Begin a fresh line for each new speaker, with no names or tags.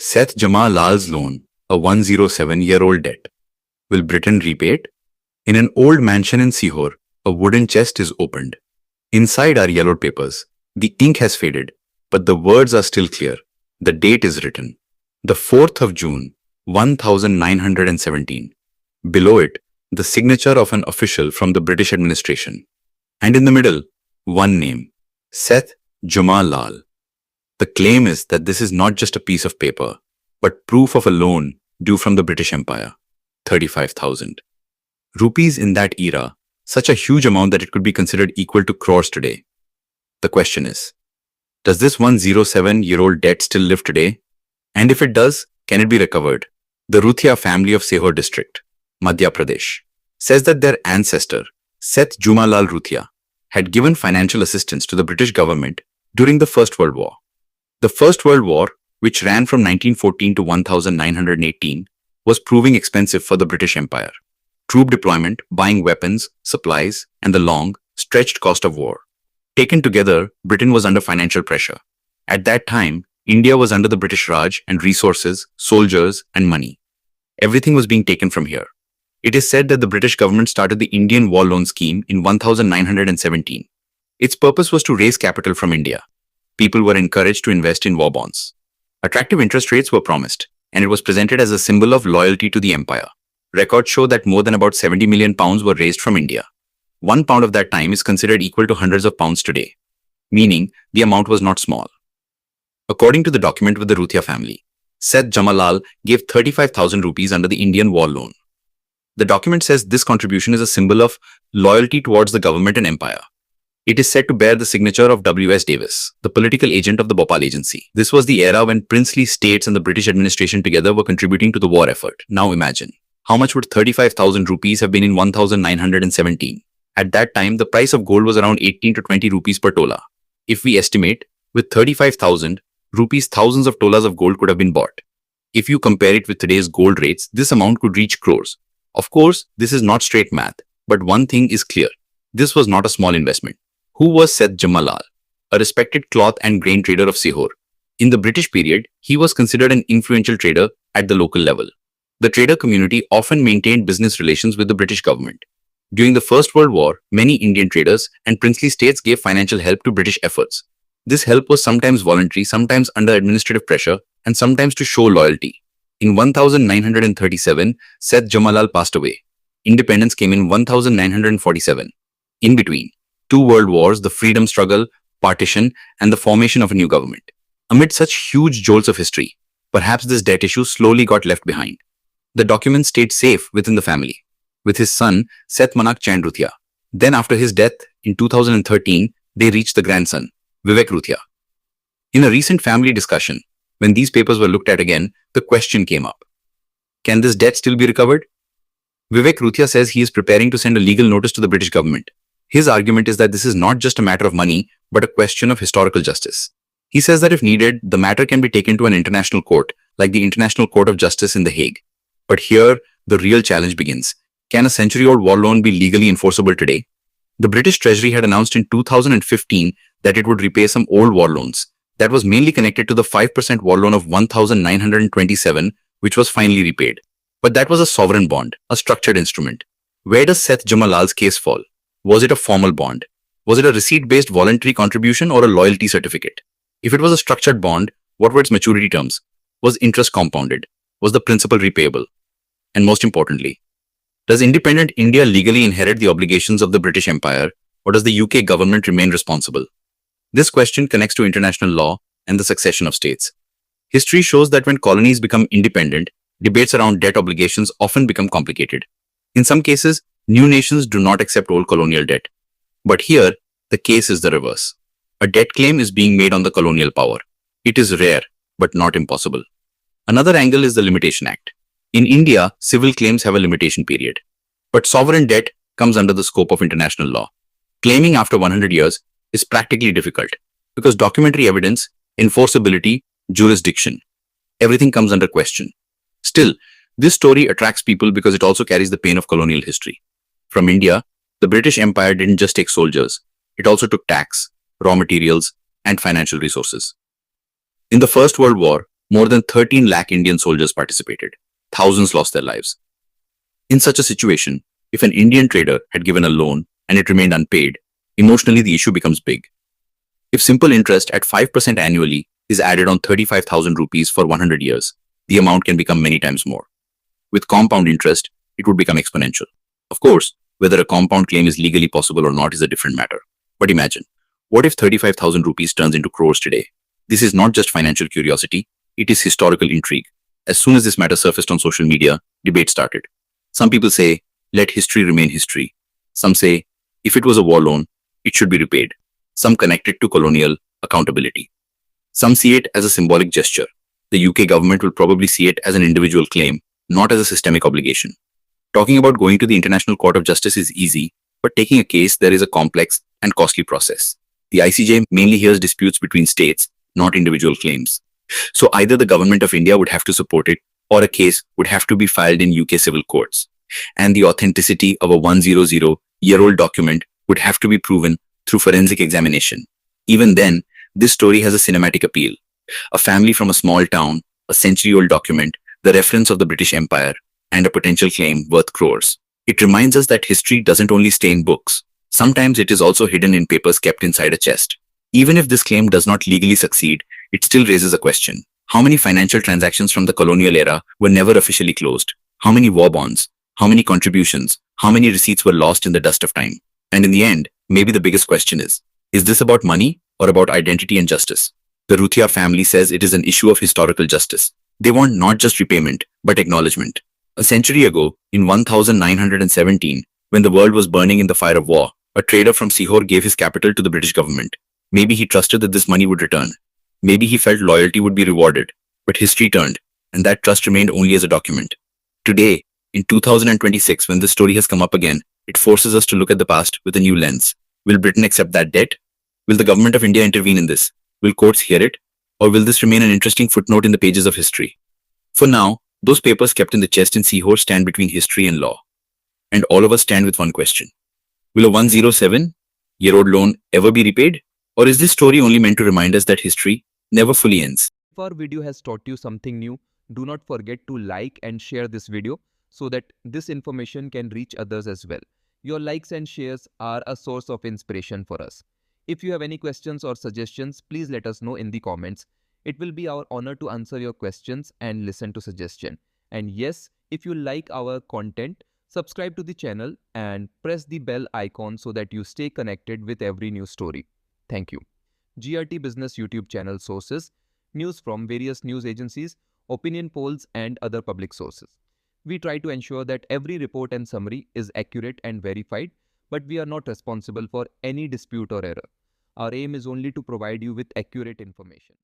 Seth Jumma Lal's loan, a 107-year-old debt. Will Britain repay it? In an old mansion in Sehore, a wooden chest is opened. Inside are yellowed papers. The ink has faded, but the words are still clear. The date is written. The 4th of June, 1917. Below it, the signature of an official from the British administration. And in the middle, one name, Seth Jumma Lal. The claim is that this is not just a piece of paper, but proof of a loan due from the British Empire, 35,000 rupees in that era, such a huge amount that it could be considered equal to crores today. The question is, does this 107-year-old debt still live today? And if it does, can it be recovered? The Ruthiya family of Sehore district, Madhya Pradesh, says that their ancestor, Seth Jumma Lal Ruthiya, had given financial assistance to the British government during the First World War. The First World War, which ran from 1914 to 1918, was proving expensive for the British Empire. Troop deployment, buying weapons, supplies, and the long, stretched cost of war. Taken together, Britain was under financial pressure. At that time, India was under the British Raj and resources, soldiers, and money. Everything was being taken from here. It is said that the British government started the Indian War Loan Scheme in 1917. Its purpose was to raise capital from India. People were encouraged to invest in war bonds. Attractive interest rates were promised, and it was presented as a symbol of loyalty to the empire. Records show that more than about 70 million pounds were raised from India. 1 pound of that time is considered equal to hundreds of pounds today, meaning the amount was not small. According to the document with the Ruthiya family, Seth Jumma Lal gave 35,000 rupees under the Indian War Loan. The document says this contribution is a symbol of loyalty towards the government and empire. It is said to bear the signature of W.S. Davis, the political agent of the Bhopal Agency. This was the era when princely states and the British administration together were contributing to the war effort. Now imagine, how much would 35,000 rupees have been in 1917? At that time, the price of gold was around 18 to 20 rupees per tola. If we estimate, with 35,000 rupees, thousands of tolas of gold could have been bought. If you compare it with today's gold rates, this amount could reach crores. Of course, this is not straight math, but one thing is clear. This was not a small investment. Who was Seth Jumma Lal? A respected cloth and grain trader of Sehore. In the British period, he was considered an influential trader at the local level. The trader community often maintained business relations with the British government. During the First World War, many Indian traders and princely states gave financial help to British efforts. This help was sometimes voluntary, sometimes under administrative pressure, and sometimes to show loyalty. In 1937, Seth Jumma Lal passed away. Independence came in 1947. In between, 2 world wars, the freedom struggle, partition, and the formation of a new government. Amid such huge jolts of history, perhaps this debt issue slowly got left behind. The document stayed safe within the family, with his son, Seth 𝐮𝐿𝐴𝐴 Ruthiya. Then after his death in 2013, they reached the grandson, 𝐼𝐵𝐵𝐿 Ruthiya. In a recent family discussion, when these papers were looked at again, the question came up. Can this debt still be recovered? 𝐼𝐵𝐵𝐿 Ruthiya says he is preparing to send a legal notice to the British government. His argument is that this is not just a matter of money, but a question of historical justice. He says that if needed, the matter can be taken to an international court, like the International Court of Justice in The Hague. But here, the real challenge begins. Can a century-old war loan be legally enforceable today? The British Treasury had announced in 2015 that it would repay some old war loans. That was mainly connected to the 5% war loan of 1927, which was finally repaid. But that was a sovereign bond, a structured instrument. Where does Seth Jumma Lal's case fall? Was it a formal bond? Was it a receipt-based voluntary contribution or a loyalty certificate? If it was a structured bond, what were its maturity terms? Was interest compounded? Was the principal repayable? And most importantly, does independent India legally inherit the obligations of the British Empire, or does the UK government remain responsible? This question connects to international law and the succession of states. History shows that when colonies become independent, debates around debt obligations often become complicated. In some cases, new nations do not accept old colonial debt. But here, the case is the reverse. A debt claim is being made on the colonial power. It is rare, but not impossible. Another angle is the Limitation Act. In India, civil claims have a limitation period. But sovereign debt comes under the scope of international law. Claiming after 100 years is practically difficult because documentary evidence, enforceability, jurisdiction, everything comes under question. Still, this story attracts people because it also carries the pain of colonial history. From India, the British Empire didn't just take soldiers, it also took tax, raw materials, and financial resources. In the First World War, More than 13 lakh Indian soldiers participated. Thousands lost their lives. In such a situation, if an Indian trader had given a loan and it remained unpaid, emotionally the issue becomes big. If simple interest at 5% annually is added on 35,000 rupees for 100 years, the amount can become many times more. With compound interest, it would become exponential. Of course, whether a compound claim is legally possible or not is a different matter. But imagine, what if 35,000 rupees turns into crores today? This is not just financial curiosity, it is historical intrigue. As soon as this matter surfaced on social media, debate started. Some people say, let history remain history. Some say, if it was a war loan, it should be repaid. Some connect it to colonial accountability. Some see it as a symbolic gesture. The UK government will probably see it as an individual claim, not as a systemic obligation. Talking about going to the International Court of Justice is easy, but taking a case there is a complex and costly process. The ICJ mainly hears disputes between states, not individual claims. So either the government of India would have to support it, or a case would have to be filed in UK civil courts. And the authenticity of a 100-year-old document would have to be proven through forensic examination. Even then, this story has a cinematic appeal. A family from a small town, a century-old document, the reference of the British Empire, and a potential claim worth crores. It reminds us that history doesn't only stay in books. Sometimes it is also hidden in papers kept inside a chest. Even if this claim does not legally succeed, it still raises a question. How many financial transactions from the colonial era were never officially closed? How many war bonds? How many contributions? How many receipts were lost in the dust of time? And in the end, maybe the biggest question is this about money or about identity and justice? The Ruthiya family says it is an issue of historical justice. They want not just repayment, but acknowledgement. A century ago, in 1917, when the world was burning in the fire of war, a trader from Sehore gave his capital to the British government. Maybe he trusted that this money would return. Maybe he felt loyalty would be rewarded. But history turned, and that trust remained only as a document. Today, in 2026, when this story has come up again, it forces us to look at the past with a new lens. Will Britain accept that debt? Will the government of India intervene in this? Will courts hear it? Or will this remain an interesting footnote in the pages of history? For now, those papers kept in the chest in Sehore stand between history and law. And all of us stand with one question. Will a 107-year-old loan ever be repaid? Or is this story only meant to remind us that history never fully ends?
If our video has taught you something new, do not forget to like and share this video so that this information can reach others as well. Your likes and shares are a source of inspiration for us. If you have any questions or suggestions, please let us know in the comments. It will be our honor to answer your questions and listen to suggestions. And yes, if you like our content, subscribe to the channel and press the bell icon so that you stay connected with every new story. Thank you. GRT Business YouTube channel sources, news from various news agencies, opinion polls and other public sources. We try to ensure that every report and summary is accurate and verified, but we are not responsible for any dispute or error. Our aim is only to provide you with accurate information.